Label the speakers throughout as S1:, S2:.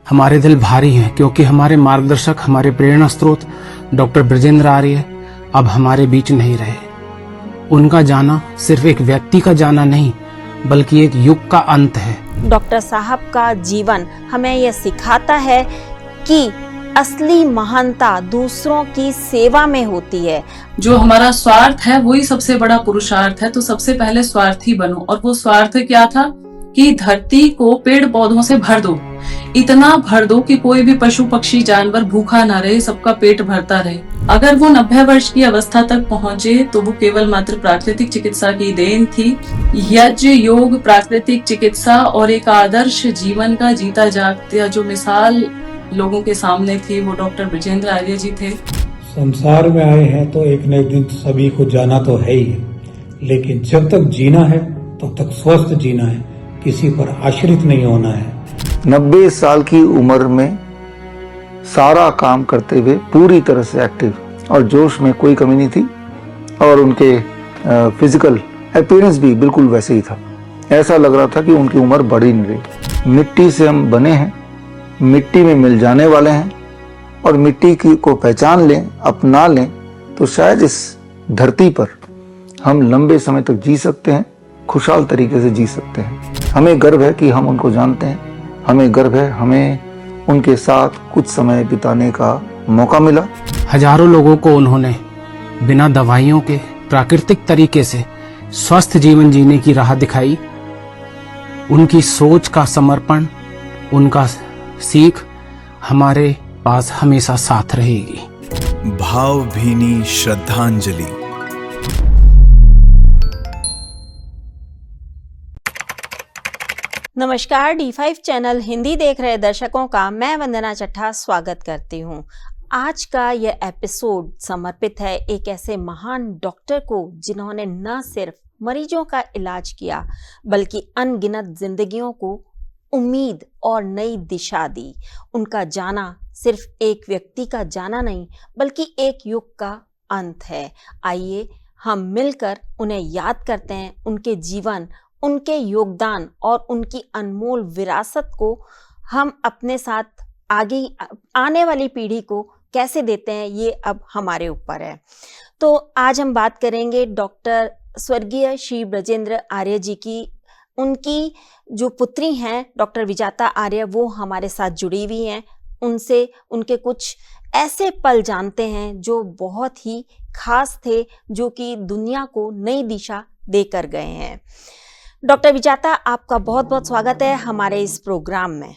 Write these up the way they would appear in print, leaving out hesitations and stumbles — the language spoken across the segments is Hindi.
S1: हमारे दिल भारी हैं क्योंकि हमारे मार्गदर्शक, हमारे प्रेरणा स्रोत डॉक्टर ब्रजेंद्र आर्य अब हमारे बीच नहीं रहे। उनका जाना सिर्फ एक व्यक्ति का जाना नहीं, बल्कि एक युग का अंत है।
S2: डॉक्टर साहब का जीवन हमें यह सिखाता है कि असली महानता दूसरों की सेवा में होती है।
S3: जो हमारा स्वार्थ है वही सबसे बड़ा पुरुषार्थ है, तो सबसे पहले स्वार्थी बनो। और वो स्वार्थ क्या था कि धरती को पेड़ पौधों से भर दो, इतना भर दो कि कोई भी पशु पक्षी जानवर भूखा ना रहे, सबका पेट भरता रहे। अगर वो 90 वर्ष की अवस्था तक पहुंचे तो वो केवल मात्र प्राकृतिक चिकित्सा की देन थी। यज्ञ, योग, प्राकृतिक चिकित्सा और एक आदर्श जीवन का जीता जागता जो मिसाल लोगों के सामने थी, वो डॉक्टर ब्रजेंद्र आर्य जी थे।
S4: संसार में आए हैं तो एक न एक दिन सभी को जाना तो है ही है, लेकिन जब तक जीना है तब तक स्वस्थ जीना है, किसी पर आश्रित नहीं होना है।
S5: 90 साल की उम्र में सारा काम करते हुए पूरी तरह से एक्टिव और जोश में कोई कमी नहीं थी, और उनके फिजिकल अपीयरेंस भी बिल्कुल वैसे ही था। ऐसा लग रहा था कि उनकी उम्र बढ़ी नहीं रही। मिट्टी से हम बने हैं, मिट्टी में मिल जाने वाले हैं, और मिट्टी की को पहचान लें, अपना लें, तो शायद इस धरती पर हम लंबे समय तक जी सकते हैं, खुशहाल तरीके से जी सकते हैं। हमें गर्व है कि हम उनको जानते हैं, हमें गर्व है हमें उनके साथ कुछ समय बिताने का मौका मिला।
S1: हजारों लोगों को उन्होंने बिना दवाइयों के प्राकृतिक तरीके से स्वस्थ जीवन जीने की राह दिखाई। उनकी सोच का समर्पण, उनका सीख हमारे पास हमेशा साथ रहेगी।
S6: भावभीनी श्रद्धांजलि।
S2: नमस्कार, D5 चैनल हिंदी देख रहे दर्शकों का मैं वंदना चट्टा स्वागत करती हूँ। आज का यह एपिसोड समर्पित है एक ऐसे महान डॉक्टर को जिन्होंने न सिर्फ मरीजों का इलाज किया, बल्कि अनगिनत जिंदगियों को उम्मीद और नई दिशा दी। उनका जाना सिर्फ एक व्यक्ति का जाना नहीं, बल्कि एक युग का अंत है। आइए हम मिलकर उन्हें याद करते हैं, उनके जीवन, उनके योगदान और उनकी अनमोल विरासत को हम अपने साथ आगे आने वाली पीढ़ी को कैसे देते हैं, ये अब हमारे ऊपर है। तो आज हम बात करेंगे डॉक्टर स्वर्गीय श्री ब्रजेंद्र आर्य जी की। उनकी जो पुत्री हैं डॉक्टर विजाता आर्य, वो हमारे साथ जुड़ी हुई हैं। उनसे उनके कुछ ऐसे पल जानते हैं जो बहुत ही खास थे, जो कि दुनिया को नई दिशा देकर गए हैं। डॉक्टर विजाता, आपका बहुत बहुत स्वागत है हमारे इस प्रोग्राम में।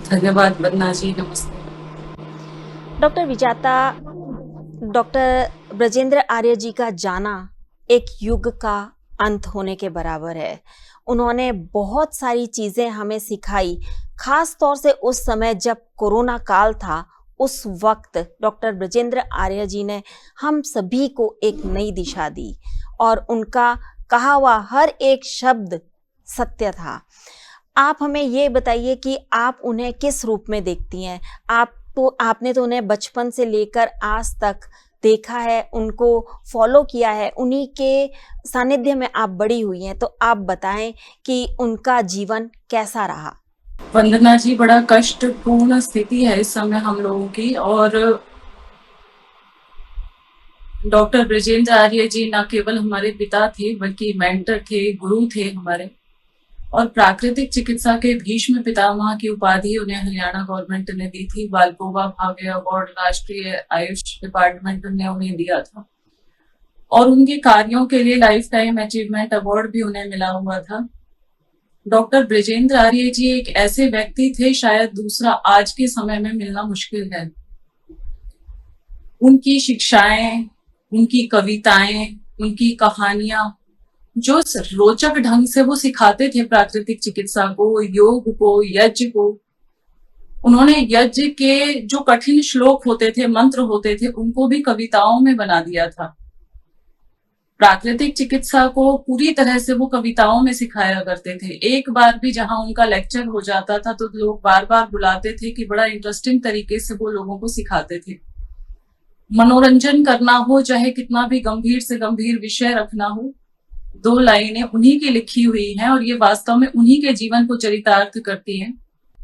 S3: धन्यवाद वंदना जी, नमस्ते।
S2: डॉक्टर विजाता, डॉक्टर ब्रजेंद्र आर्य जी का जाना एक युग का अंत होने के बराबर है। उन्होंने बहुत सारी चीज़ें हमें सिखाई, खास तौर से उस समय जब कोरोना काल था। उस वक्त डॉक्टर ब्रजेंद्र आर्य जी ने हम सभी को एक नई दिशा दी, और उनका कहा हुआ हर एक शब्द सत्य था। आप हमें ये बताइए कि आप उन्हें किस रूप में देखती हैं। आपने तो उन्हें बचपन से लेकर आज तक देखा है, उनको फॉलो किया है, उन्हीं के सानिध्य में आप बड़ी हुई हैं। तो आप बताएं कि उनका जीवन कैसा रहा।
S3: वंदना जी, बड़ा कष्टपूर्ण स्थिति है इस समय हम लोगों की, और डॉक्टर ब्रजेंद्र आर्य जी न केवल हमारे पिता थे, बल्कि मेंटर थे, गुरु थे हमारे, और प्राकृतिक चिकित्सा के भीष्म पितामह की उपाधि उन्हें हरियाणा गवर्नमेंट ने दी थी। वाल्कोवा भाग्य अवार्ड राष्ट्रीय आयुष डिपार्टमेंट ने उन्हें दिया था, और उनके कार्यों के लिए लाइफ टाइम अचीवमेंट अवार्ड भी उन्हें मिला हुआ था। डॉक्टर ब्रजेंद्र आर्य जी एक ऐसे व्यक्ति थे, शायद दूसरा आज के समय में मिलना मुश्किल है। उनकी शिक्षाएं, उनकी कविताएं, उनकी कहानियां, जो रोचक ढंग से वो सिखाते थे प्राकृतिक चिकित्सा को, योग को, यज्ञ को। उन्होंने यज्ञ के जो कठिन श्लोक होते थे, मंत्र होते थे, उनको भी कविताओं में बना दिया था। प्राकृतिक चिकित्सा को पूरी तरह से वो कविताओं में सिखाया करते थे। एक बार भी जहां उनका लेक्चर हो जाता था तो लोग बार बार बुलाते थे कि बड़ा इंटरेस्टिंग तरीके से वो लोगों को सिखाते थे। मनोरंजन करना हो, चाहे कितना भी गंभीर से गंभीर विषय रखना हो, 2 लाइनें उन्हीं की लिखी हुई हैं, और ये वास्तव में उन्हीं के जीवन को चरितार्थ करती हैं।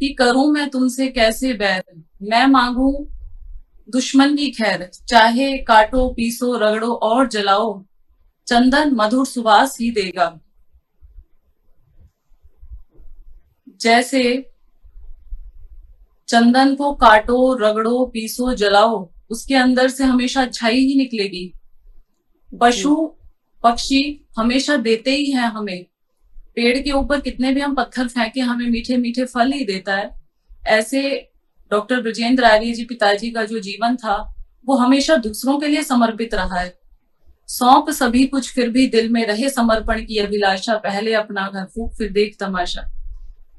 S3: कि करूं मैं तुमसे कैसे बैर, मैं मांगू दुश्मन की खैर, चाहे काटो पीसो रगड़ो और जलाओ, चंदन मधुर सुवास ही देगा। जैसे चंदन को काटो रगड़ो पीसो जलाओ, उसके अंदर से हमेशा अच्छाई ही निकलेगी। पशु पक्षी हमेशा देते ही हैं हमें, पेड़ के ऊपर कितने भी हम पत्थर फेंके हमें मीठे मीठे फल ही देता है। ऐसे डॉक्टर ब्रजेंद्र आर्य जी पिताजी का जो जीवन था वो हमेशा दूसरों के लिए समर्पित रहा है। सौंप सभी कुछ फिर भी दिल में रहे समर्पण की अभिलाषा, पहले अपना घर फूक फिर देख तमाशा।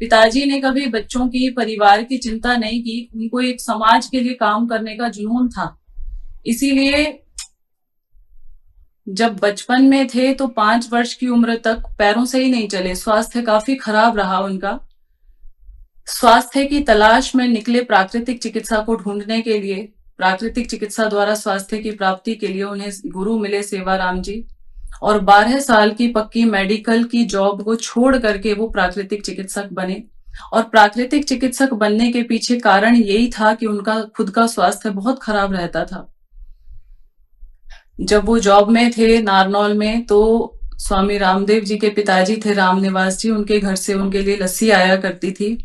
S3: पिताजी ने कभी बच्चों की परिवार की चिंता नहीं की, उनको एक समाज के लिए काम करने का जुनून था। इसीलिए जब बचपन में थे तो 5 वर्ष की उम्र तक पैरों से ही नहीं चले, स्वास्थ्य काफी खराब रहा उनका। स्वास्थ्य की तलाश में निकले प्राकृतिक चिकित्सा को ढूंढने के लिए, प्राकृतिक चिकित्सा द्वारा स्वास्थ्य की प्राप्ति के लिए उन्हें गुरु मिले सेवाराम जी, और 12 साल की पक्की मेडिकल की जॉब को छोड़ करके वो प्राकृतिक चिकित्सक बने। और प्राकृतिक चिकित्सक बनने के पीछे कारण यही था कि उनका खुद का स्वास्थ्य बहुत खराब रहता था। जब वो जॉब में थे नारनौल में, तो स्वामी रामदेव जी के पिताजी थे रामनिवास जी, उनके घर से उनके लिए लस्सी आया करती थी।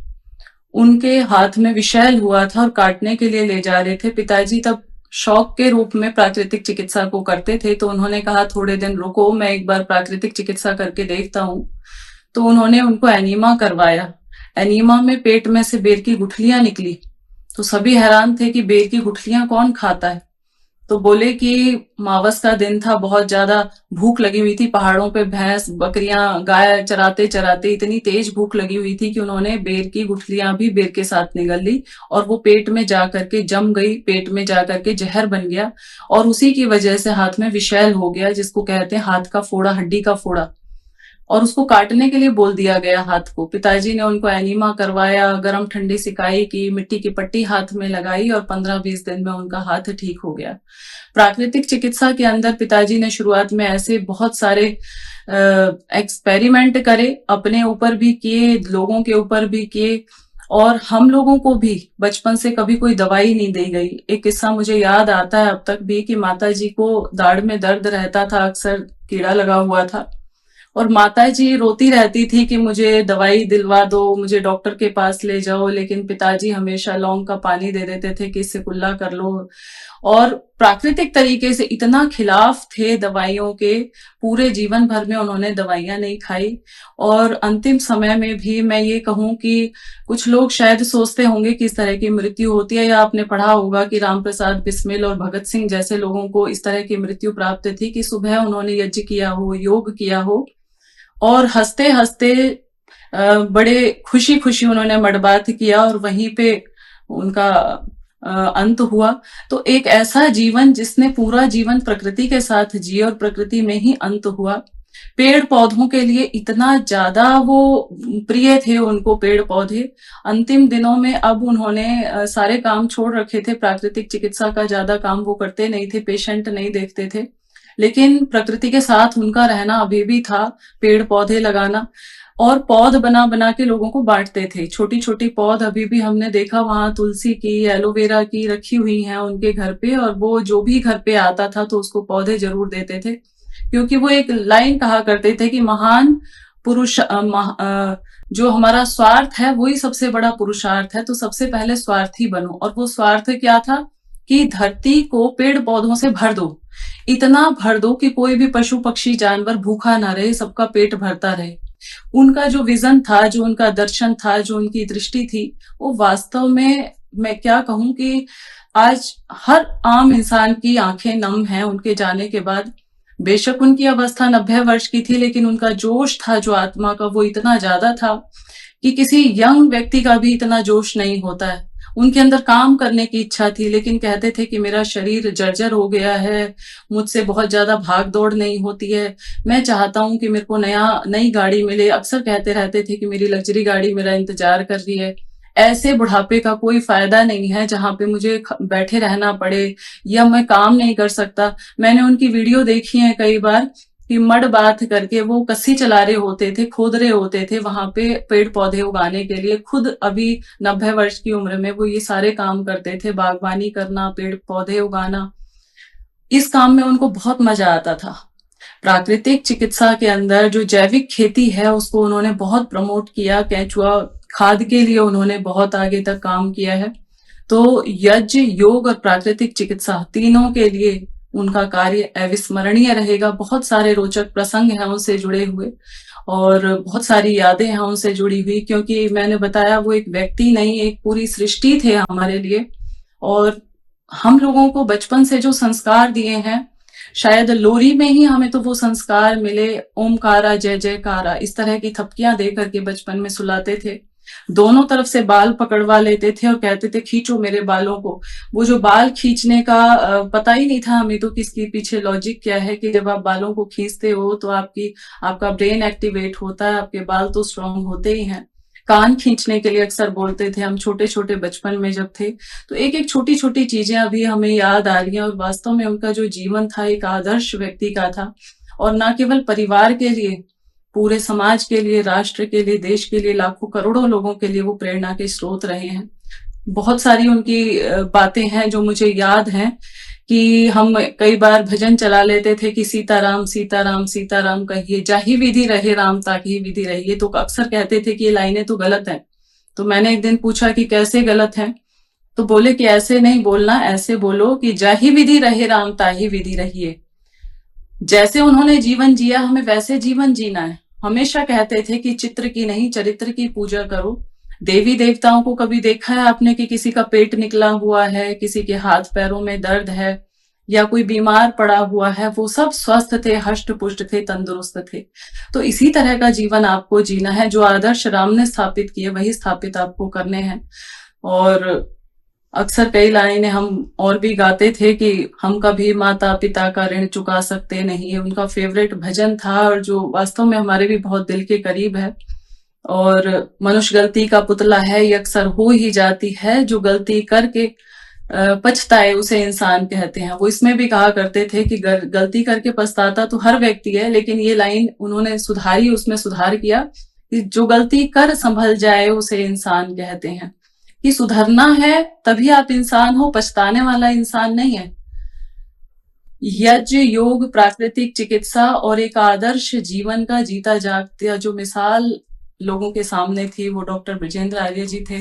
S3: उनके हाथ में विषैल हुआ था और काटने के लिए ले जा रहे थे। पिताजी तब शौक के रूप में प्राकृतिक चिकित्सा को करते थे, तो उन्होंने कहा थोड़े दिन रुको, मैं एक बार प्राकृतिक चिकित्सा करके देखता हूँ। तो उन्होंने उनको एनीमा करवाया। एनीमा में पेट में से बेर की गुठलियां निकली, तो सभी हैरान थे कि बेर की गुठलियां कौन खाता है। तो बोले कि मावस का दिन था, बहुत ज्यादा भूख लगी हुई थी, पहाड़ों पे भैंस बकरियां गाय चराते चराते इतनी तेज भूख लगी हुई थी कि उन्होंने बेर की गुठलियां भी बेर के साथ निगल ली और वो पेट में जाकर के जम गई, पेट में जाकर के जहर बन गया और उसी की वजह से हाथ में विषैल हो गया, जिसको कहते हैं हाथ का फोड़ा, हड्डी का फोड़ा, और उसको काटने के लिए बोल दिया गया हाथ को। पिताजी ने उनको एनीमा करवाया, गर्म ठंडी सिकाई की, मिट्टी की पट्टी हाथ में लगाई और 15-20 दिन में उनका हाथ ठीक हो गया। प्राकृतिक चिकित्सा के अंदर पिताजी ने शुरुआत में ऐसे बहुत सारे एक्सपेरिमेंट करे, अपने ऊपर भी किए, लोगों के ऊपर भी किए, और हम लोगों को भी बचपन से कभी कोई दवाई नहीं दी गई। एक किस्सा मुझे याद आता है अब तक भी कि माता जी को दाढ़ में दर्द रहता था, अक्सर कीड़ा लगा हुआ था, और माता जी रोती रहती थी कि मुझे दवाई दिलवा दो, मुझे डॉक्टर के पास ले जाओ, लेकिन पिताजी हमेशा लौंग का पानी दे देते थे कि इससे कुल्ला कर लो। और प्राकृतिक तरीके से इतना खिलाफ थे दवाइयों के, पूरे जीवन भर में उन्होंने दवाइयां नहीं खाई। और अंतिम समय में भी मैं ये कहूं कि कुछ लोग शायद सोचते होंगे कि इस तरह की मृत्यु होती है, या आपने पढ़ा होगा कि राम प्रसाद बिस्मिल और भगत सिंह जैसे लोगों को इस तरह की मृत्यु प्राप्त थी कि सुबह उन्होंने यज्ञ किया हो, योग किया हो, और हंसते हंसते बड़े खुशी खुशी उन्होंने मडबात किया और वहीं पे उनका अंत हुआ। तो एक ऐसा जीवन जिसने पूरा जीवन प्रकृति के साथ जिया और प्रकृति में ही अंत हुआ। पेड़ पौधों के लिए इतना ज्यादा वो प्रिय थे उनको पेड़ पौधे। अंतिम दिनों में अब उन्होंने सारे काम छोड़ रखे थे, प्राकृतिक चिकित्सा का ज्यादा काम वो करते नहीं थे, पेशेंट नहीं देखते थे, लेकिन प्रकृति के साथ उनका रहना अभी भी था, पेड़ पौधे लगाना, और पौध बना बना के लोगों को बांटते थे। छोटी छोटी पौध अभी भी हमने देखा वहां तुलसी की, एलोवेरा की रखी हुई हैं उनके घर पे, और वो जो भी घर पे आता था तो उसको पौधे जरूर देते थे, क्योंकि वो एक लाइन कहा करते थे कि महान पुरुष जो हमारा स्वार्थ है वही सबसे बड़ा पुरुषार्थ है, तो सबसे पहले स्वार्थी बनो। और वो स्वार्थ क्या था कि धरती को पेड़ पौधों से भर दो, इतना भर दो कि कोई भी पशु पक्षी जानवर भूखा ना रहे, सबका पेट भरता रहे। उनका जो विजन था, जो उनका दर्शन था, जो उनकी दृष्टि थी, वो वास्तव में मैं क्या कहूं कि आज हर आम इंसान की आंखें नम हैं उनके जाने के बाद। बेशक उनकी अवस्था 90 वर्ष की थी, लेकिन उनका जोश था जो आत्मा का वो इतना ज्यादा था कि किसी यंग व्यक्ति का भी इतना जोश नहीं होता है। उनके अंदर काम करने की इच्छा थी, लेकिन कहते थे कि मेरा शरीर जर्जर हो गया है, मुझसे बहुत ज्यादा भाग दौड़ नहीं होती है, मैं चाहता हूं कि मेरे को नई गाड़ी मिले। अक्सर कहते रहते थे कि मेरी लग्जरी गाड़ी मेरा इंतजार कर रही है। ऐसे बुढ़ापे का कोई फायदा नहीं है जहां पे मुझे बैठे रहना पड़े या मैं काम नहीं कर सकता। मैंने उनकी वीडियो देखी है कई बार कि मड बाथ करके वो कस्सी चला रहे होते थे, खोद रहे होते थे वहां पे पेड़ पौधे उगाने के लिए। खुद अभी 90 वर्ष की उम्र में वो ये सारे काम करते थे, बागवानी करना, पेड़ पौधे उगाना। इस काम में उनको बहुत मजा आता था। प्राकृतिक चिकित्सा के अंदर जो जैविक खेती है उसको उन्होंने बहुत प्रमोट किया। केंचुआ खाद के लिए उन्होंने बहुत आगे तक काम किया है। तो यज्ञ, योग और प्राकृतिक चिकित्सा तीनों के लिए उनका कार्य अविस्मरणीय रहेगा। बहुत सारे रोचक प्रसंग हैं उनसे जुड़े हुए और बहुत सारी यादें हैं उनसे जुड़ी हुई, क्योंकि मैंने बताया वो एक व्यक्ति नहीं, एक पूरी सृष्टि थे हमारे लिए। और हम लोगों को बचपन से जो संस्कार दिए हैं, शायद लोरी में ही हमें तो वो संस्कार मिले। ओमकारा जय जयकारा, इस तरह की थपकियां दे करके बचपन में सुलाते थे। दोनों तरफ से बाल पकड़वा लेते थे और कहते थे खींचो मेरे बालों को। वो जो बाल खींचने का पता ही नहीं था हमें तो किसके पीछे लॉजिक क्या है, कि जब आप बालों को खींचते हो तो आपका ब्रेन एक्टिवेट होता है, आपके बाल तो स्ट्रांग होते ही हैं। कान खींचने के लिए अक्सर बोलते थे हम छोटे छोटे बचपन में जब थे। तो एक एक छोटी छोटी चीजें अभी हमें याद आ रही हैं। और वास्तव में उनका जो जीवन था एक आदर्श व्यक्ति का था, और न केवल परिवार के लिए, पूरे समाज के लिए, राष्ट्र के लिए, देश के लिए, लाखों करोड़ों लोगों के लिए वो प्रेरणा के स्रोत रहे हैं। बहुत सारी उनकी बातें हैं जो मुझे याद हैं, कि हम कई बार भजन चला लेते थे कि सीताराम सीताराम सीताराम कहिए, जाहि विधि रहे राम ताकि विधि रहिए। तो अक्सर कहते थे कि ये लाइनें तो गलत हैं। तो मैंने एक दिन पूछा कि कैसे गलत हैं, तो बोले कि ऐसे नहीं बोलना, ऐसे बोलो कि जाहि विधि रहे राम ताहि विधि रहिए। जैसे उन्होंने जीवन जिया हमें वैसे जीवन जीना है। हमेशा कहते थे कि चित्र की नहीं चरित्र की पूजा करो। देवी देवताओं को कभी देखा है आपने कि किसी का पेट निकला हुआ है, किसी के हाथ पैरों में दर्द है, या कोई बीमार पड़ा हुआ है? वो सब स्वस्थ थे, हष्ट पुष्ट थे, तंदुरुस्त थे। तो इसी तरह का जीवन आपको जीना है। जो आदर्श राम ने स्थापित किए वही स्थापित आपको करने हैं। और अक्सर कई लाइनें हम और भी गाते थे कि हम कभी माता पिता का ऋण चुका सकते नहीं, है उनका फेवरेट भजन था, और जो वास्तव में हमारे भी बहुत दिल के करीब है। और मनुष्य गलती का पुतला है, ये अक्सर हो ही जाती है, जो गलती करके पछताए उसे इंसान कहते हैं। वो इसमें भी कहा करते थे कि गलती करके पछताता तो हर व्यक्ति है, लेकिन ये लाइन उन्होंने सुधारी, उसमें सुधार किया कि जो गलती कर संभल जाए उसे इंसान कहते हैं। कि सुधरना है तभी आप इंसान हो, पछताने वाला इंसान नहीं है। यज्ञ, योग, प्राकृतिक चिकित्सा और एक आदर्श जीवन का जीता जागता जो मिसाल लोगों के सामने थी, वो डॉक्टर बृजेंद्र आर्य जी थे।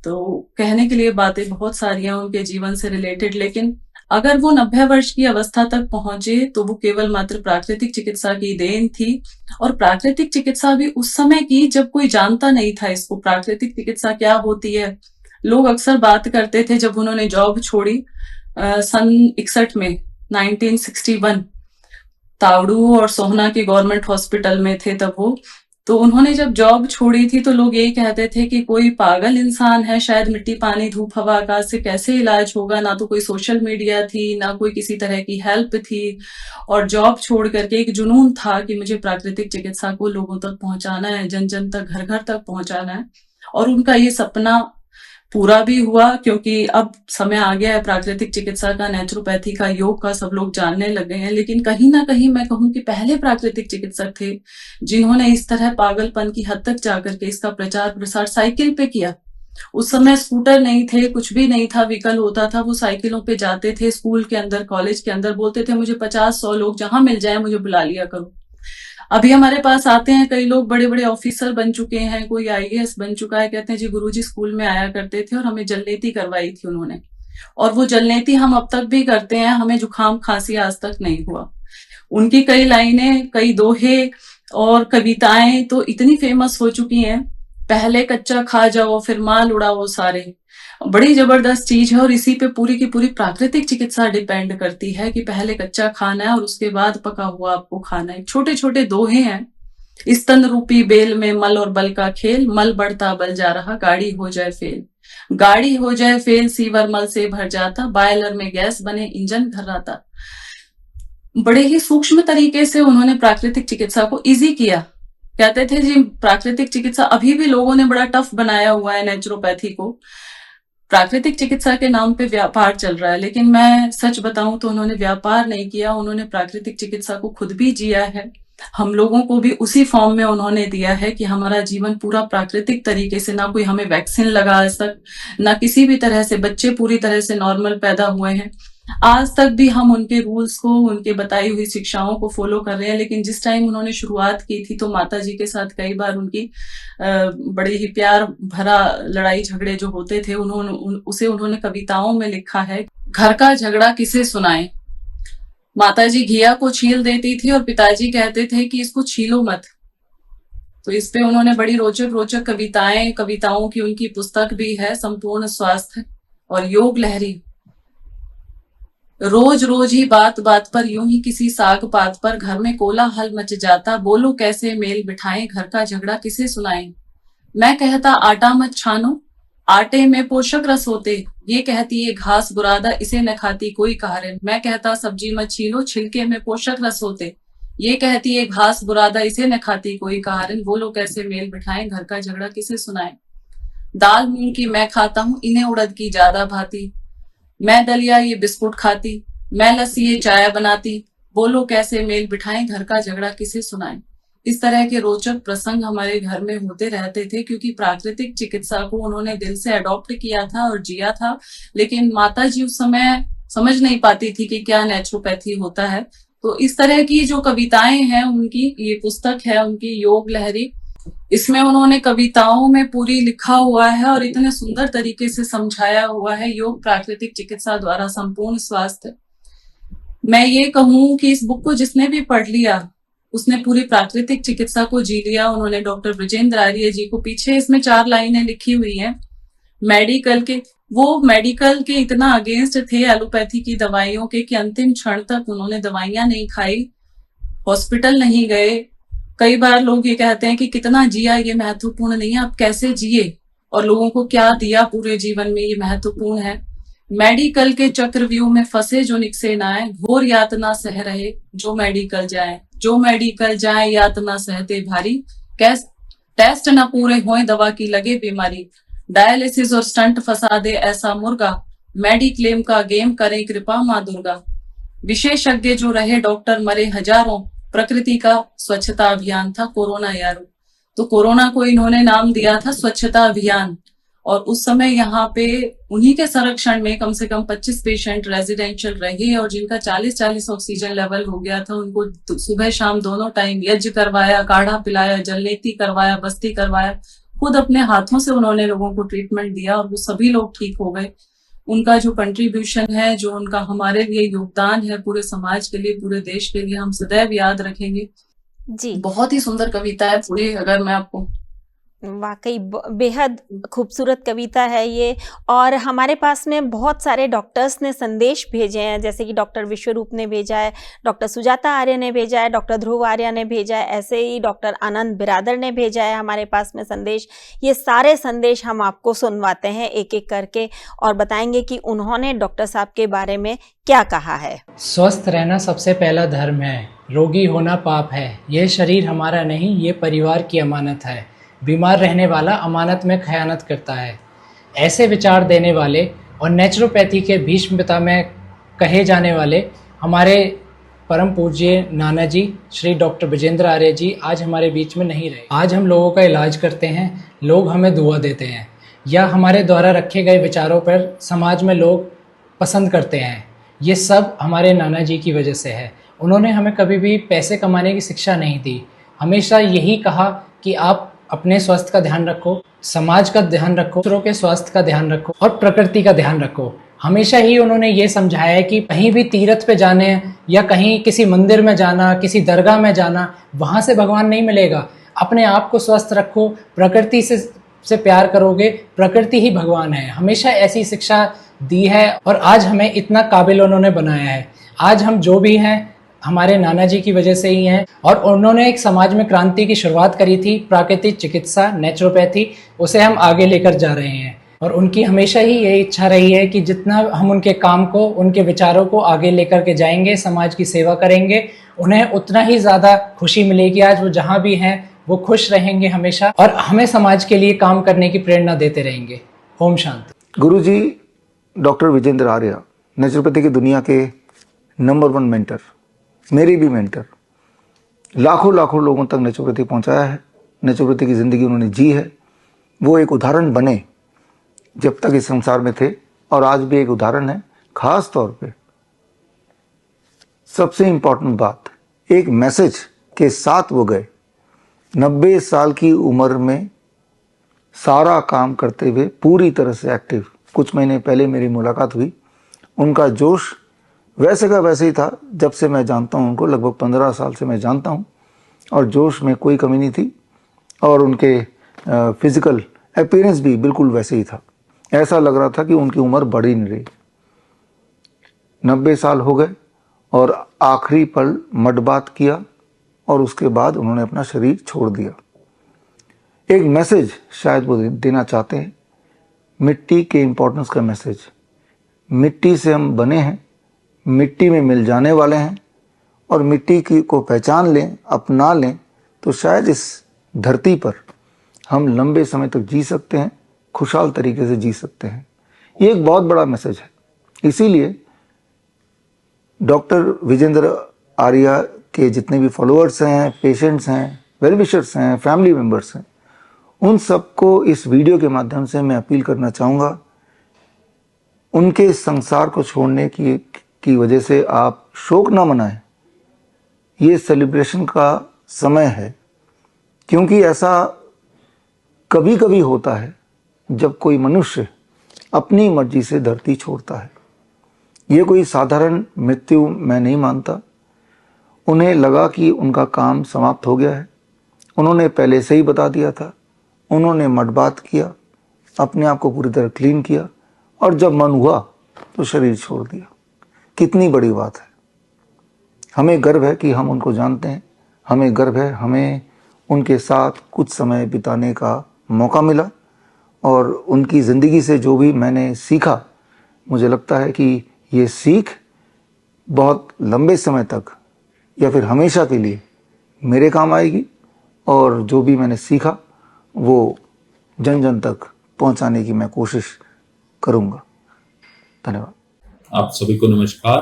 S3: तो कहने के लिए बातें बहुत सारी हैं उनके जीवन से रिलेटेड, लेकिन अगर वो 90 वर्ष की अवस्था तक पहुंचे तो वो केवल मात्र प्राकृतिक चिकित्सा की देन थी। और प्राकृतिक चिकित्सा भी उस समय की जब कोई जानता नहीं था इसको, प्राकृतिक चिकित्सा क्या होती है। लोग अक्सर बात करते थे जब उन्होंने जॉब छोड़ी सन 61 में, 1961, तावड़ू और सोहना के गवर्नमेंट हॉस्पिटल में थे तब वो। तो उन्होंने जब जॉब छोड़ी थी तो लोग यही कहते थे कि कोई पागल इंसान है, शायद मिट्टी पानी धूप हवा आकाश से कैसे इलाज होगा। ना तो कोई सोशल मीडिया थी, ना कोई किसी तरह की हेल्प थी, और जॉब छोड़ करके एक जुनून था कि मुझे प्राकृतिक चिकित्सा को लोगों तक पहुंचाना है, जन जन तक, घर घर तक पहुंचाना है। और उनका ये सपना पूरा भी हुआ, क्योंकि अब समय आ गया है प्राकृतिक चिकित्सा का, नेचुरोपैथी का, योग का, सब लोग जानने लगे हैं। लेकिन कहीं ना कहीं मैं कहूं कि पहले प्राकृतिक चिकित्सक थे जिन्होंने इस तरह पागलपन की हद तक जाकर के इसका प्रचार प्रसार साइकिल पे किया। उस समय स्कूटर नहीं थे, कुछ भी नहीं था, व्हीकल होता था, वो साइकिलों पे जाते थे स्कूल के अंदर, कॉलेज के अंदर, बोलते थे मुझे 50-100 लोग जहां मिल जाए मुझे बुला लिया करो। अभी हमारे पास आते हैं कई लोग, बड़े बड़े ऑफिसर बन चुके हैं, कोई आईएएस बन चुका है, कहते हैं जी गुरुजी स्कूल में आया करते थे और हमें जलनेती करवाई थी उन्होंने, और वो जलनेती हम अब तक भी करते हैं, हमें जुकाम खांसी आज तक नहीं हुआ। उनकी कई लाइनें, कई दोहे और कविताएं तो इतनी फेमस हो चुकी हैं, पहले कच्चा खा जाओ फिर माल उड़ाओ सारे, बड़ी जबरदस्त चीज है। और इसी पे पूरी की पूरी प्राकृतिक चिकित्सा डिपेंड करती है कि पहले कच्चा खाना है और उसके बाद पका हुआ आपको खाना है। छोटे छोटे दोहे हैं, स्तन रूपी बेल में मल और बल का खेल, मल बढ़ता बल जा रहा, गाड़ी हो जाए फेल, गाड़ी हो जाए फेल, सीवर मल से भर जाता, बॉयलर में गैस बने इंजन घर्राता। बड़े ही सूक्ष्म तरीके से उन्होंने प्राकृतिक चिकित्सा को इजी किया। कहते थे जी प्राकृतिक चिकित्सा, अभी भी लोगों ने बड़ा टफ बनाया हुआ है नेचुरोपैथी को। प्राकृतिक चिकित्सा के नाम पे व्यापार चल रहा है, लेकिन मैं सच बताऊं तो उन्होंने व्यापार नहीं किया, उन्होंने प्राकृतिक चिकित्सा को खुद भी जिया है। हम लोगों को भी उसी फॉर्म में उन्होंने दिया है कि हमारा जीवन पूरा प्राकृतिक तरीके से, ना कोई हमें वैक्सीन लगा आज तक, ना किसी भी तरह से, बच्चे पूरी तरह से नॉर्मल पैदा हुए हैं। आज तक भी हम उनके रूल्स को, उनके बताई हुई शिक्षाओं को फॉलो कर रहे हैं। लेकिन जिस टाइम उन्होंने शुरुआत की थी तो माता जी के साथ कई बार उनकी बड़े ही प्यार भरा लड़ाई झगड़े जो होते थे, उन्होंने कविताओं में लिखा है, घर का झगड़ा किसे सुनाए। माता जी घिया को छील देती थी और पिताजी कहते थे कि इसको छीलो मत। तो इस पे उन्होंने बड़ी रोचक रोचक कविताओं की उनकी पुस्तक भी है, संपूर्ण स्वास्थ्य और योग लहरी। रोज रोज ही बात बात पर, यूं ही किसी साग पात पर, घर में कोलाहल मच जाता, बोलो कैसे मेल बिठाएं, घर का झगड़ा किसे सुनाएं। मैं कहता आटा मत छानो, आटे में पोषक रस होते, ये कहती है घास बुरादा, इसे न खाती कोई कहारन। मैं कहता सब्जी मत छीलो, छिलके में पोषक रस होते, ये कहती है घास बुरादा, इसे न खाती कोई कहारन। बोलो कैसे मेल बिठाएं, घर का झगड़ा किसे सुनाएं। दाल मूंग की मैं खाता हूँ, इन्हें उड़द की ज्यादा भाती, मैं दलिया ये बिस्कुट खाती, मैं लस्सी ये चाय बनाती, बोलो कैसे मेल बिठाएं, घर का झगड़ा किसे सुनाएं। इस तरह के रोचक प्रसंग हमारे घर में होते रहते थे, क्योंकि प्राकृतिक चिकित्सा को उन्होंने दिल से अडॉप्ट किया था और जिया था। लेकिन माता जी उस समय समझ नहीं पाती थी कि क्या नेचुरोपैथी होता है। तो इस तरह की जो कविताएं हैं, उनकी ये पुस्तक है उनकी योग लहरी, इसमें उन्होंने कविताओं में पूरी लिखा हुआ है और इतने सुंदर तरीके से समझाया हुआ है योग प्राकृतिक चिकित्सा द्वारा संपूर्ण स्वास्थ्य। मैं ये कहूं कि इस बुक को जिसने भी पढ़ लिया उसने पूरी प्राकृतिक चिकित्सा को जी लिया। उन्होंने डॉक्टर ब्रजेंद्र आर्य जी को, पीछे इसमें 4 लाइनें लिखी हुई हैं मेडिकल के, वो मेडिकल के इतना अगेंस्ट थे एलोपैथी की दवाइयों के कि अंतिम क्षण तक उन्होंने दवाइयां नहीं खाई, हॉस्पिटल नहीं गए। कई बार लोग ये कहते हैं कि कितना जिया ये महत्वपूर्ण नहीं है, आप कैसे जिए और लोगों को क्या दिया पूरे जीवन में, ये महत्वपूर्ण है। मेडिकल के चक्रव्यूह में फंसे जो निकसे ना आए, घोर यातना सह रहे जो मेडिकल जाए, जो मेडिकल जाए यातना सहते भारी, टेस्ट ना पूरे होए दवा की लगे बीमारी, डायलिसिस और स्टंट फंसा दे ऐसा मुर्गा, मेडिक्लेम का गेम करे कृपा माँ दुर्गा। विशेषज्ञ जो रहे डॉक्टर मरे हजारों, प्रकृति का स्वच्छता अभियान था कोरोना यारो। तो कोरोना को इन्होंने नाम दिया था स्वच्छता अभियान। और उस समय यहाँ पे उन्हीं के संरक्षण में कम से कम 25 पेशेंट रेजिडेंशियल रहे और जिनका 40-40 ऑक्सीजन लेवल हो गया था, उनको सुबह शाम दोनों टाइम यज्ञ करवाया, काढ़ा पिलाया, जलनेती करवाया, बस्ती करवाया, खुद अपने हाथों से उन्होंने लोगों को ट्रीटमेंट दिया और वो सभी लोग ठीक हो गए। उनका जो कंट्रीब्यूशन है, जो उनका हमारे लिए योगदान है, पूरे समाज के लिए, पूरे देश के लिए, हम सदैव याद रखेंगे।
S2: जी,
S3: बहुत ही सुंदर कविता है पूरी, अगर मैं आपको
S2: वाकई बेहद खूबसूरत कविता है ये। और हमारे पास में बहुत सारे डॉक्टर्स ने संदेश भेजे हैं, जैसे कि डॉक्टर विश्वरूप ने भेजा है, डॉक्टर सुजाता आर्य ने भेजा है, डॉक्टर ध्रुव आर्य ने भेजा है, ऐसे ही डॉक्टर आनंद बिरादर ने भेजा है हमारे पास में संदेश। ये सारे संदेश हम आपको सुनवाते हैं एक एक करके और बताएंगे कि उन्होंने डॉक्टर साहब के बारे में क्या कहा है।
S7: स्वस्थ रहना सबसे पहला धर्म है, रोगी होना पाप है, यह शरीर हमारा नहीं, ये परिवार की अमानत है, बीमार रहने वाला अमानत में खयानत करता है। ऐसे विचार देने वाले और नेचुरोपैथी के भीष्म पिता में कहे जाने वाले हमारे परम पूज्य नाना जी श्री डॉक्टर ब्रजेंद्र आर्य जी आज हमारे बीच में नहीं रहे। आज हम लोगों का इलाज करते हैं, लोग हमें दुआ देते हैं, या हमारे द्वारा रखे गए विचारों पर समाज में लोग पसंद करते हैं। ये सब हमारे नाना जी की वजह से है। उन्होंने हमें कभी भी पैसे कमाने की शिक्षा नहीं दी, हमेशा यही कहा कि आप अपने स्वास्थ्य का ध्यान रखो, समाज का ध्यान रखो, दूसरों के स्वास्थ्य का ध्यान रखो और प्रकृति का ध्यान रखो। हमेशा ही उन्होंने ये समझाया है कि कहीं भी तीर्थ पे जाने या कहीं किसी मंदिर में जाना, किसी दरगाह में जाना, वहाँ से भगवान नहीं मिलेगा। अपने आप को स्वस्थ रखो, प्रकृति से प्यार करोगे, प्रकृति ही भगवान है। हमेशा ऐसी शिक्षा दी है और आज हमें इतना काबिल उन्होंने बनाया है। आज हम जो भी हैं हमारे नाना जी की वजह से ही हैं और उन्होंने एक समाज में क्रांति की शुरुआत करी थी, प्राकृतिक चिकित्सा, नेचुरोपैथी, उसे हम आगे लेकर जा रहे हैं। और उनकी हमेशा ही यही इच्छा रही है कि जितना हम उनके काम को, उनके विचारों को आगे लेकर के जाएंगे, समाज की सेवा करेंगे, उन्हें उतना ही ज़्यादा खुशी मिलेगी। आज वो जहाँ भी हैं वो खुश रहेंगे हमेशा और हमें समाज के लिए काम करने की प्रेरणा देते रहेंगे। ओम शांति।
S5: गुरुजी डॉक्टर विजेंद्र आर्य नेचुरोपैथी की दुनिया के नंबर 1 मेंटर, मेरी भी मेंटर, लाखों लाखों लोगों तक नेचुरोपैथी पहुंचाया है। नेचुरोपैथी की ज़िंदगी उन्होंने जी है। वो एक उदाहरण बने जब तक इस संसार में थे और आज भी एक उदाहरण है। खास तौर पे सबसे इंपॉर्टेंट बात, एक मैसेज के साथ वो गए। 90 साल की उम्र में सारा काम करते हुए पूरी तरह से एक्टिव। कुछ महीने पहले मेरी मुलाकात हुई। उनका जोश वैसे का वैसे ही था जब से मैं जानता हूं उनको, लगभग 15 साल से मैं जानता हूं, और जोश में कोई कमी नहीं थी और उनके फिजिकल अपीयरेंस भी बिल्कुल वैसे ही था। ऐसा लग रहा था कि उनकी उम्र बढ़ ही नहीं रही। 90 साल हो गए और आखिरी पल मडबात किया और उसके बाद उन्होंने अपना शरीर छोड़ दिया। एक मैसेज शायद वो देना चाहते हैं, मिट्टी के इम्पोर्टेंस का मैसेज। मिट्टी से हम बने हैं, मिट्टी में मिल जाने वाले हैं, और मिट्टी की को पहचान लें, अपना लें, तो शायद इस धरती पर हम लंबे समय तक जी सकते हैं, खुशहाल तरीके से जी सकते हैं। ये एक बहुत बड़ा मैसेज है। इसीलिए डॉक्टर विजेंद्र आर्य के जितने भी फॉलोअर्स हैं, पेशेंट्स हैं, वेलविशर्स हैं, फैमिली मेंबर्स हैं, उन सबको इस वीडियो के माध्यम से मैं अपील करना चाहूँगा, उनके संसार को छोड़ने की वजह से आप शोक ना मनाएं। ये सेलिब्रेशन का समय है, क्योंकि ऐसा कभी कभी होता है जब कोई मनुष्य अपनी मर्जी से धरती छोड़ता है। ये कोई साधारण मृत्यु मैं नहीं मानता। उन्हें लगा कि उनका काम समाप्त हो गया है। उन्होंने पहले से ही बता दिया था। उन्होंने मडबात किया, अपने आप को पूरी तरह क्लीन किया, और जब मन हुआ तो शरीर छोड़ दिया। कितनी बड़ी बात है। हमें गर्व है कि हम उनको जानते हैं। हमें गर्व है हमें उनके साथ कुछ समय बिताने का मौका मिला, और उनकी ज़िंदगी से जो भी मैंने सीखा, मुझे लगता है कि ये सीख बहुत लंबे समय तक या फिर हमेशा के लिए मेरे काम आएगी, और जो भी मैंने सीखा वो जन जन तक पहुंचाने की मैं कोशिश करूंगा। धन्यवाद।
S8: आप सभी को नमस्कार।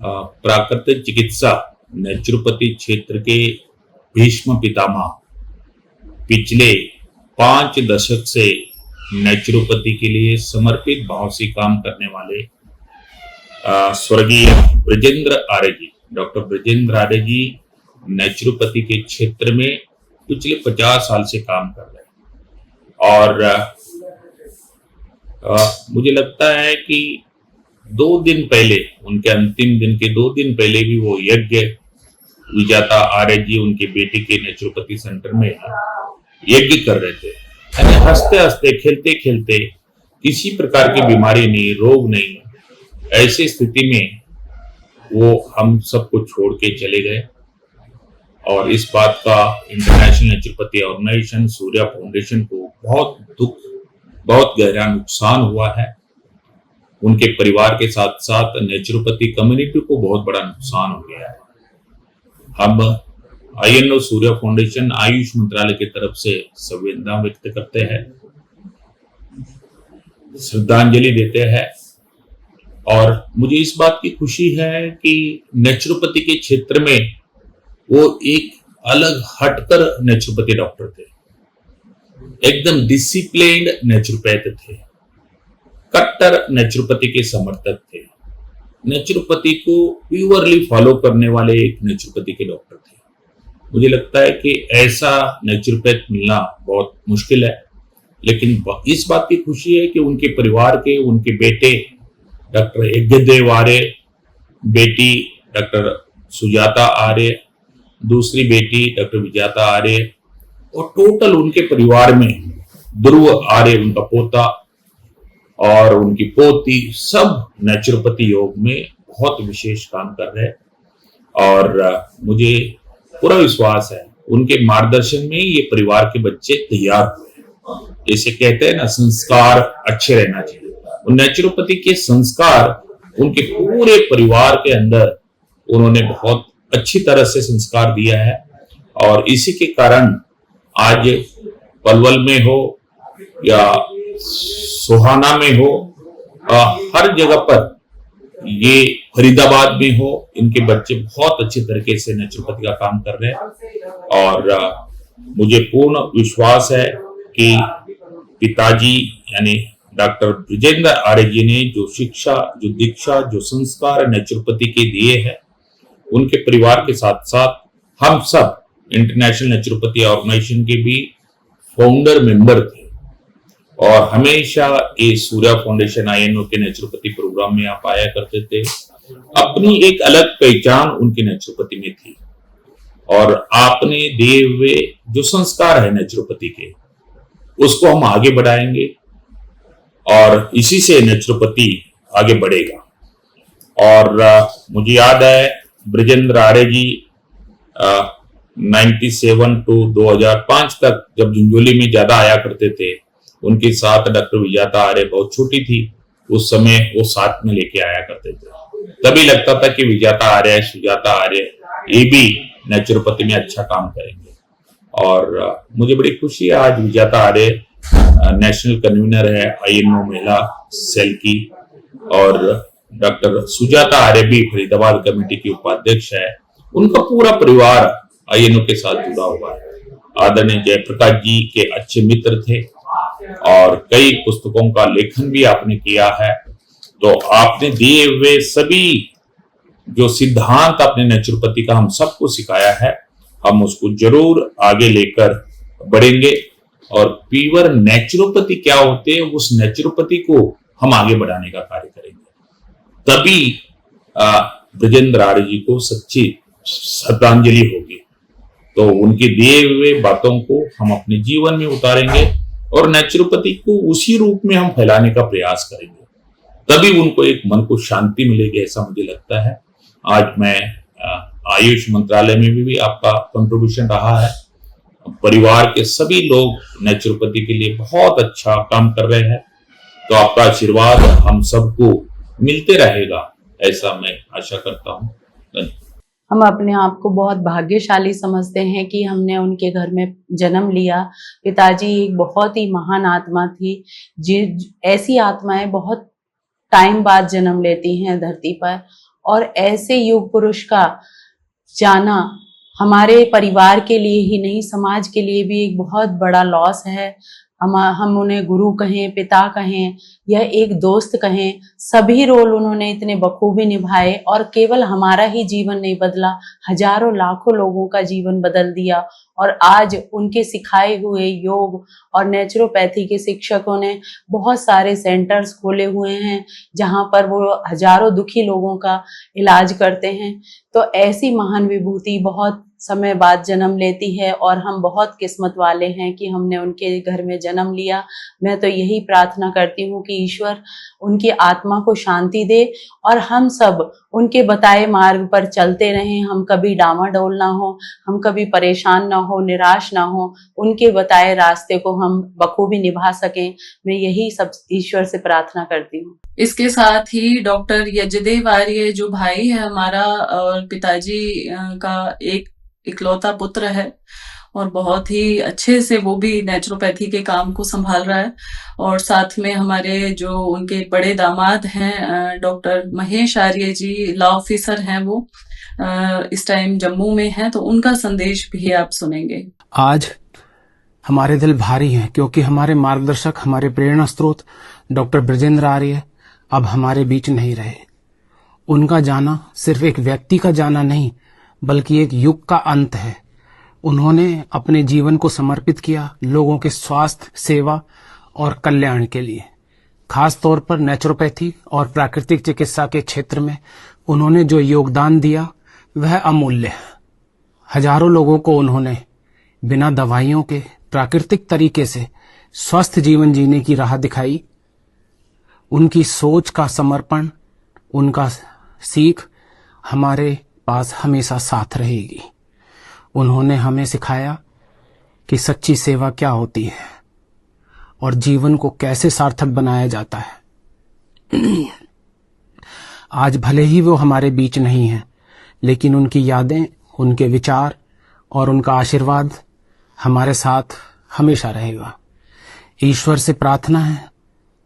S8: प्राकृतिक चिकित्सा नेचुरोपैथी क्षेत्र के भीष्म पितामह, पिछले 5 दशक से नेचुरोपैथी के लिए समर्पित भाव से काम करने वाले स्वर्गीय ब्रजेंद्र आर्य जी, डॉक्टर ब्रजेंद्र आर्य जी नेचुरोपैथी के क्षेत्र में पिछले 50 साल से काम कर रहे हैं। और मुझे लगता है कि 2 दिन पहले, उनके अंतिम दिन के 2 दिन पहले भी वो यज्ञ विजाता आर्य जी उनके बेटी के नेचुरोपैथी सेंटर में यज्ञ कर रहे थे। हंसते हंसते, खेलते खेलते, किसी प्रकार की बीमारी नहीं, रोग नहीं, ऐसी स्थिति में वो हम सबको छोड़ के चले गए। और इस बात का international naturopathy organisation, Surya foundation को बहुत दुख, बहुत गहरा नुकसान हुआ है। उनके परिवार के साथ साथ नेचुरोपैथी कम्युनिटी को बहुत बड़ा नुकसान हो गया है। हम INO सूर्या फाउंडेशन आयुष मंत्रालय की तरफ से संवेदना व्यक्त करते हैं, श्रद्धांजलि देते हैं। और मुझे इस बात की खुशी है कि नेचुरोपैथी के क्षेत्र में वो एक अलग हटकर नेचुरोपैथी डॉक्टर थे, एकदम डिसिप्लिन्ड नेचुरोपैथ थे, कट्टर नेचुरोपैथी के समर्थक थे, नेचुरोपैथी को प्योरली फॉलो करने वाले एक नेचुरोपैथी के डॉक्टर थे। मुझे लगता है कि ऐसा नेचुरोपैथ मिलना बहुत मुश्किल है, लेकिन इस बात की खुशी है कि उनके परिवार के, उनके बेटे डॉक्टर यज्ञदेव आर्य, बेटी डॉक्टर सुजाता आर्य, दूसरी बेटी डॉक्टर विजाता आर्य, और टोटल उनके परिवार में ध्रुव आर्य उनका पोता और उनकी पोती, सब नेचुरोपैथी योग में बहुत विशेष काम कर रहे हैं। और मुझे पूरा विश्वास है उनके मार्गदर्शन में ये परिवार के बच्चे तैयार हुए। जैसे कहते हैं ना, संस्कार अच्छे रहना चाहिए। नेचुरोपैथी के संस्कार उनके पूरे परिवार के अंदर उन्होंने बहुत अच्छी तरह से संस्कार दिया है, और इसी के कारण आज पलवल में हो या सोहाना में हो, हर जगह पर, ये फरीदाबाद में हो, इनके बच्चे बहुत अच्छे तरीके से नेचुरोपैथी का काम कर रहे हैं। और मुझे पूर्ण विश्वास है कि पिताजी यानी डॉक्टर ब्रिजेंद्र आर्य जी ने जो शिक्षा, जो दीक्षा, जो संस्कार नेचुरोपैथी के दिए हैं, उनके परिवार के साथ साथ हम सब इंटरनेशनल नेचुरोपैथी ऑर्गेनाइजेशन के भी फाउंडर मेंबर थे और हमेशा ये सूर्या फाउंडेशन INO के नेचुरोपैथी प्रोग्राम में आप आया करते थे। अपनी एक अलग पहचान उनकी नेचुरोपैथी में थी और आपने दिए हुए जो संस्कार है नेचुरोपैथी के, उसको हम आगे बढ़ाएंगे और इसी से नेचुरोपैथी आगे बढ़ेगा। और मुझे याद है ब्रिजेंद्र आर्य जी 97 to 2005 तक जब झुंझुनू में ज्यादा आया करते थे, उनके साथ डॉक्टर विजाता आर्य बहुत छोटी थी, उस समय वो साथ में लेके आया करते थे। तभी लगता था कि विजाता आर्य, सुजाता आर्य ये भी नेचुरोपैथी में अच्छा काम करेंगे। और मुझे बड़ी खुशी है आज विजाता आर्य नेशनल कन्वीनर है INO महिला सेल की और डॉक्टर सुजाता आर्य भी फरीदाबाद कमेटी की उपाध्यक्ष है। उनका पूरा परिवार INO के साथ जुड़ा हुआ है। आदरणीय जयप्रकाश जी के अच्छे मित्र थे और कई पुस्तकों का लेखन भी आपने किया है। तो आपने दिए हुए सभी जो सिद्धांत आपने नेचुरोपैथी का हम सबको सिखाया है, हम उसको जरूर आगे लेकर बढ़ेंगे और प्योर नेचुरोपैथी क्या होते हैं उस नेचुरोपैथी को हम आगे बढ़ाने का कार्य करेंगे। तभी ब्रजेंद्र आर्य जी को सच्ची श्रद्धांजलि होगी। तो उनके दिए हुए बातों को हम अपने जीवन में उतारेंगे और नेचुरोपैथी को उसी रूप में हम फैलाने का प्रयास करेंगे, तभी उनको एक मन को शांति मिलेगी, ऐसा मुझे लगता है। आज मैं आयुष मंत्रालय में भी आपका कंट्रीब्यूशन रहा है। परिवार के सभी लोग नेचुरोपैथी के लिए बहुत अच्छा काम कर रहे हैं, तो आपका आशीर्वाद हम सबको मिलते रहेगा, ऐसा मैं आशा करता हूँ। धन्यवाद।
S9: हम अपने आप को बहुत भाग्यशाली समझते हैं कि हमने उनके घर में जन्म लिया। पिताजी एक बहुत ही महान आत्मा थी। ऐसी आत्माएं बहुत टाइम बाद जन्म लेती हैं धरती पर, और ऐसे युग पुरुष का जाना हमारे परिवार के लिए ही नहीं, समाज के लिए भी एक बहुत बड़ा लॉस है। हम उन्हें गुरु कहें, पिता कहें या एक दोस्त कहें, सभी रोल उन्होंने इतने बखूबी निभाए और केवल हमारा ही जीवन नहीं बदला, हजारों लाखों लोगों का जीवन बदल दिया। और आज उनके सिखाए हुए योग और नेचुरोपैथी के शिक्षकों ने बहुत सारे सेंटर्स खोले हुए हैं जहां पर वो हजारों दुखी लोगों का इलाज करते हैं। तो ऐसी महान विभूति बहुत समय बाद जन्म लेती है और हम बहुत किस्मत वाले हैं कि हमने उनके घर में जन्म लिया। मैं तो यही प्रार्थना करती हूँ कि ईश्वर उनकी आत्मा को शांति दे और हम सब उनके बताए मार्ग पर चलते रहें। हम कभी डामाडोल ना हो, हम कभी परेशान ना हो, निराश ना हो, उनके बताए रास्ते को हम बखूबी निभा सकें। मैं यही सब ईश्वर से प्रार्थना करती हूँ।
S3: इसके साथ ही डॉक्टर यजदेव आर्य जो भाई है हमारा और पिताजी का एक इकलौता पुत्र है और बहुत ही अच्छे से वो भी नेचुरोपैथी के काम को संभाल रहा है। और साथ में हमारे जो उनके बड़े दामाद हैं डॉक्टर महेश आर्य जी, लॉ ऑफिसर हैं, वो इस टाइम जम्मू में हैं, तो उनका संदेश भी आप सुनेंगे।
S1: आज हमारे दिल भारी हैं क्योंकि हमारे मार्गदर्शक, हमारे प्रेरणा स्रोत डॉक्टर ब्रजेंद्र आर्य अब हमारे बीच नहीं रहे। उनका जाना सिर्फ एक व्यक्ति का जाना नहीं बल्कि एक युग का अंत है। उन्होंने अपने जीवन को समर्पित किया लोगों के स्वास्थ्य, सेवा और कल्याण के लिए। खास तौर पर नेचुरोपैथी और प्राकृतिक चिकित्सा के क्षेत्र में उन्होंने जो योगदान दिया वह अमूल्य है। हजारों लोगों को उन्होंने बिना दवाइयों के प्राकृतिक तरीके से स्वस्थ जीवन जीने की राह दिखाई। उनकी सोच का समर्पण, उनका सीख हमारे पास हमेशा साथ रहेगी। उन्होंने हमें सिखाया कि सच्ची सेवा क्या होती है और जीवन को कैसे सार्थक बनाया जाता है। आज भले ही वो हमारे बीच नहीं है, लेकिन उनकी यादें, उनके विचार और उनका आशीर्वाद हमारे साथ हमेशा रहेगा। ईश्वर से प्रार्थना है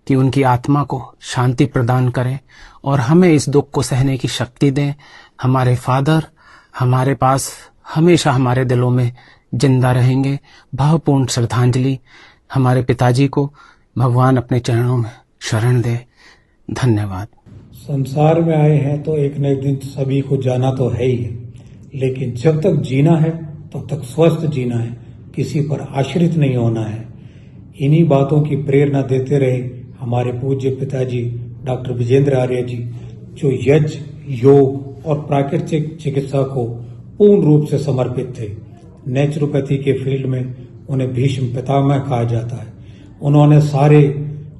S1: कि उनकी आत्मा को शांति प्रदान करें और हमें इस दुख को सहने की शक्ति दें। हमारे फादर हमारे पास हमेशा हमारे दिलों में जिंदा रहेंगे। भावपूर्ण श्रद्धांजलि हमारे पिताजी को भगवान अपने चरणों में शरण दे। धन्यवाद।
S4: संसार में आए हैं तो एक न एक दिन सभी को जाना तो है ही है, लेकिन जब तक जीना है तब तक स्वस्थ जीना है, किसी पर आश्रित नहीं होना है। इन्हीं बातों की प्रेरणा देते रहे हमारे पूज्य पिताजी डॉक्टर विजेंद्र आर्य जी, जो यज्ञ, योग और प्राकृतिक चिकित्सा को पूर्ण रूप से समर्पित थे। नेचुरोपैथी के फील्ड में उन्हें भीष्म पितामह कहा जाता है। उन्होंने सारे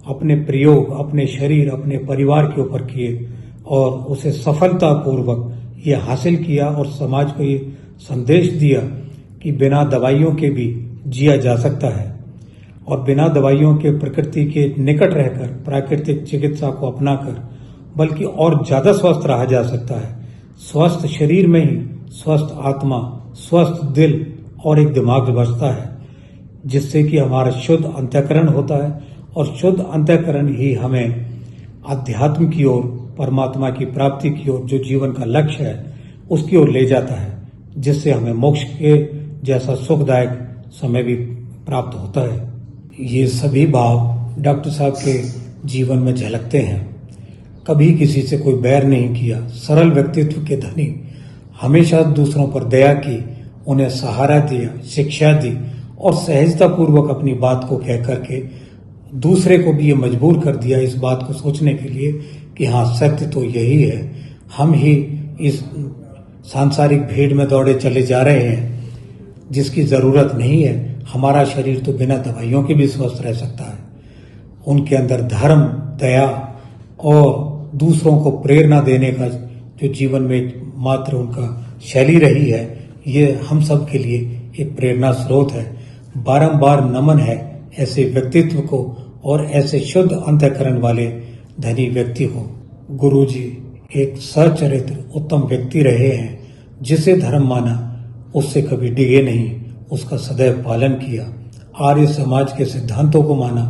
S4: अपने प्रयोग अपने शरीर अपने परिवार के ऊपर किए और उसे सफलतापूर्वक ये हासिल किया और समाज को ये संदेश दिया कि बिना दवाइयों के भी जिया जा सकता है और बिना दवाइयों के प्रकृति के निकट रहकर प्राकृतिक चिकित्सा को अपनाकर बल्कि और ज्यादा स्वस्थ रहा जा सकता है। स्वस्थ शरीर में ही स्वस्थ आत्मा, स्वस्थ दिल और एक दिमाग बचता है, जिससे कि हमारा शुद्ध अंतःकरण होता है और शुद्ध अंतःकरण ही हमें अध्यात्म की ओर, परमात्मा की प्राप्ति की ओर, जो जीवन का लक्ष्य है उसकी ओर ले जाता है, जिससे हमें मोक्ष के जैसा सुखदायक समय भी प्राप्त होता है। ये सभी भाव डॉक्टर साहब के जीवन में झलकते हैं। कभी किसी से कोई बैर नहीं किया, सरल व्यक्तित्व के धनी, हमेशा दूसरों पर दया की, उन्हें सहारा दिया, शिक्षा दी और सहजता पूर्वक अपनी बात को कह करके दूसरे को भी ये मजबूर कर दिया इस बात को सोचने के लिए कि हाँ, सत्य तो यही है, हम ही इस सांसारिक भीड़ में दौड़े चले जा रहे हैं जिसकी जरूरत नहीं है। हमारा शरीर तो बिना दवाइयों के भी स्वस्थ रह सकता है। उनके अंदर धर्म, दया और दूसरों को प्रेरणा देने का जो जीवन में मात्र उनका शैली रही है, ये हम सब के लिए एक प्रेरणा स्रोत है। बारंबार नमन है ऐसे व्यक्तित्व को और ऐसे शुद्ध अंतःकरण वाले धनी व्यक्ति को। गुरुजी एक सच्चरित्र उत्तम व्यक्ति रहे हैं, जिसे धर्म माना उससे कभी डिगे नहीं, उसका सदैव पालन किया। आर्य समाज के सिद्धांतों को माना,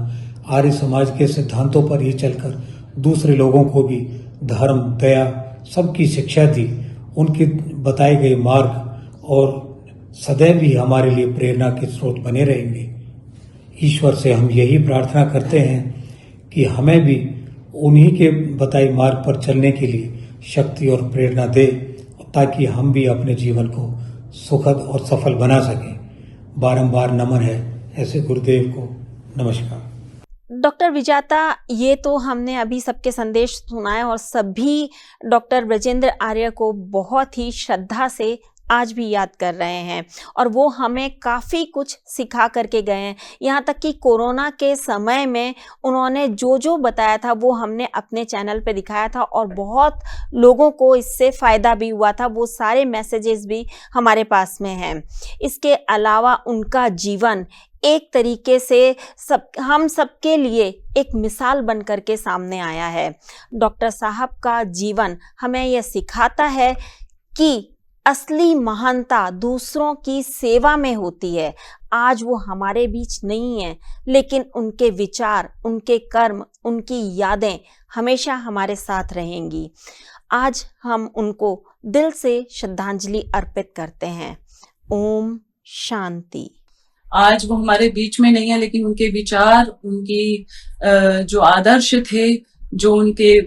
S4: आर्य समाज के सिद्धांतों पर ही चलकर दूसरे लोगों को भी धर्म, दया सबकी शिक्षा दी। उनके बताए गए मार्ग और सदैव ही हमारे लिए प्रेरणा के स्रोत बने रहेंगे। ईश्वर से हम यही प्रार्थना करते हैं कि हमें भी उन्हीं के बताए मार्ग पर चलने के लिए शक्ति और प्रेरणा दे, ताकि हम भी अपने जीवन को सुखद और सफल बना सकें। बारंबार नमन है ऐसे गुरुदेव को। नमस्कार।
S2: डॉक्टर विजाता, ये तो हमने अभी सबके संदेश सुनाए और सभी डॉक्टर ब्रजेंद्र आर्य को बहुत ही श्रद्धा से आज भी याद कर रहे हैं और वो हमें काफ़ी कुछ सिखा करके गए हैं। यहाँ तक कि कोरोना के समय में उन्होंने जो जो बताया था वो हमने अपने चैनल पे दिखाया था और बहुत लोगों को इससे फ़ायदा भी हुआ था। वो सारे मैसेजेस भी हमारे पास में हैं। इसके अलावा उनका जीवन एक तरीके से हम सबके लिए एक मिसाल बन करके सामने आया है। डॉक्टर साहब का जीवन हमें यह सिखाता है कि असली महानता दूसरों की सेवा में होती है। आज वो हमारे बीच नहीं है, लेकिन उनके विचार, उनके कर्म, उनकी यादें हमेशा हमारे साथ रहेंगी। आज हम उनको दिल से श्रद्धांजलि अर्पित करते हैं। ओम शांति।
S3: आज वो हमारे बीच में नहीं है, लेकिन उनके विचार, उनकी जो आदर्श थे, जो उनके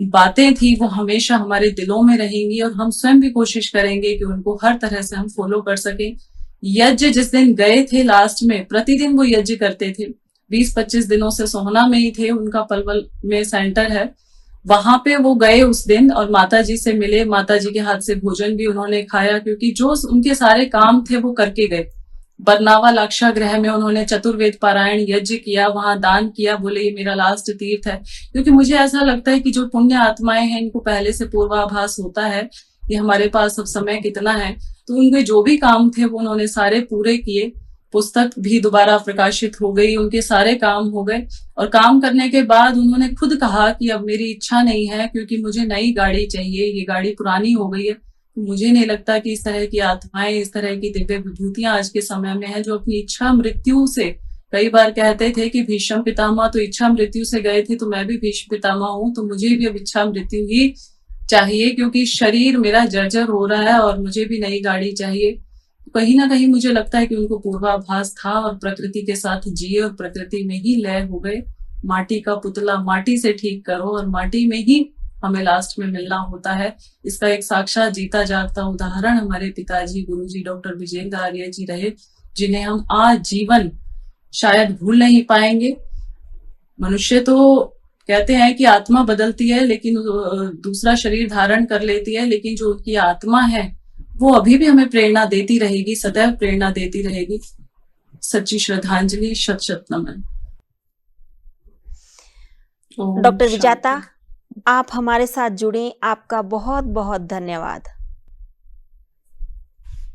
S3: बातें थी, वो हमेशा हमारे दिलों में रहेंगी और हम स्वयं भी कोशिश करेंगे कि उनको हर तरह से हम फॉलो कर सकें। यज्ञ जिस दिन गए थे लास्ट में, प्रतिदिन वो यज्ञ करते थे। 20-25 दिनों से सोहना में ही थे, उनका पलवल में सेंटर है, वहां पे वो गए उस दिन और माता जी से मिले। माता जी के हाथ से भोजन भी उन्होंने खाया, क्योंकि जो उनके सारे काम थे वो करके गए। बरनावा लाक्षागृह में उन्होंने चतुर्वेद पारायण यज्ञ किया, वहां दान किया, बोले ये मेरा लास्ट तीर्थ है। क्योंकि मुझे ऐसा लगता है कि जो पुण्य आत्माएं हैं, इनको पहले से पूर्वाभास होता है कि हमारे पास अब समय कितना है, तो उनके जो भी काम थे वो उन्होंने सारे पूरे किए। पुस्तक भी दोबारा प्रकाशित हो गई, उनके सारे काम हो गए और काम करने के बाद उन्होंने खुद कहा कि अब मेरी इच्छा नहीं है, क्योंकि मुझे नई गाड़ी चाहिए, ये गाड़ी पुरानी हो गई है। मुझे नहीं लगता कि इस तरह की आत्माएं, इस तरह की दिव्य विभूतियां आज के समय में है, जो अपनी इच्छा मृत्यु से कई बार कहते थे कि भीष्म पितामह तो इच्छा मृत्यु से गए थे, तो मैं भी भीष्म पितामह हूं, तो मुझे भी अब इच्छा मृत्यु ही चाहिए, क्योंकि शरीर मेरा जर्जर हो रहा है और मुझे भी नई गाड़ी चाहिए। कहीं ना कहीं मुझे लगता है कि उनको पूर्वाभास था और प्रकृति के साथ जिए और प्रकृति में ही लय हो गए। माटी का पुतला माटी से ठीक करो और माटी में ही हमें लास्ट में मिलना होता है। इसका एक साक्षात जीता जागता उदाहरण हमारे पिताजी गुरुजी डॉक्टर विजेंद्र आर्य जी रहे, जिन्हें हम आजीवन शायद भूल नहीं पाएंगे। मनुष्य तो कहते हैं कि आत्मा बदलती है, लेकिन दूसरा शरीर धारण कर लेती है, लेकिन जो उनकी आत्मा है वो अभी भी हमें प्रेरणा देती रहेगी, सदैव प्रेरणा देती रहेगी। सच्ची श्रद्धांजलि, शत शत नमन।
S2: डॉक्टर विजेता, आप हमारे साथ जुड़े, आपका बहुत बहुत धन्यवाद।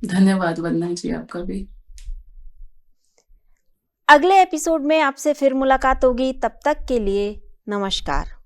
S3: धन्यवाद वंदना जी, आपका भी।
S2: अगले एपिसोड में आपसे फिर मुलाकात होगी, तब तक के लिए नमस्कार।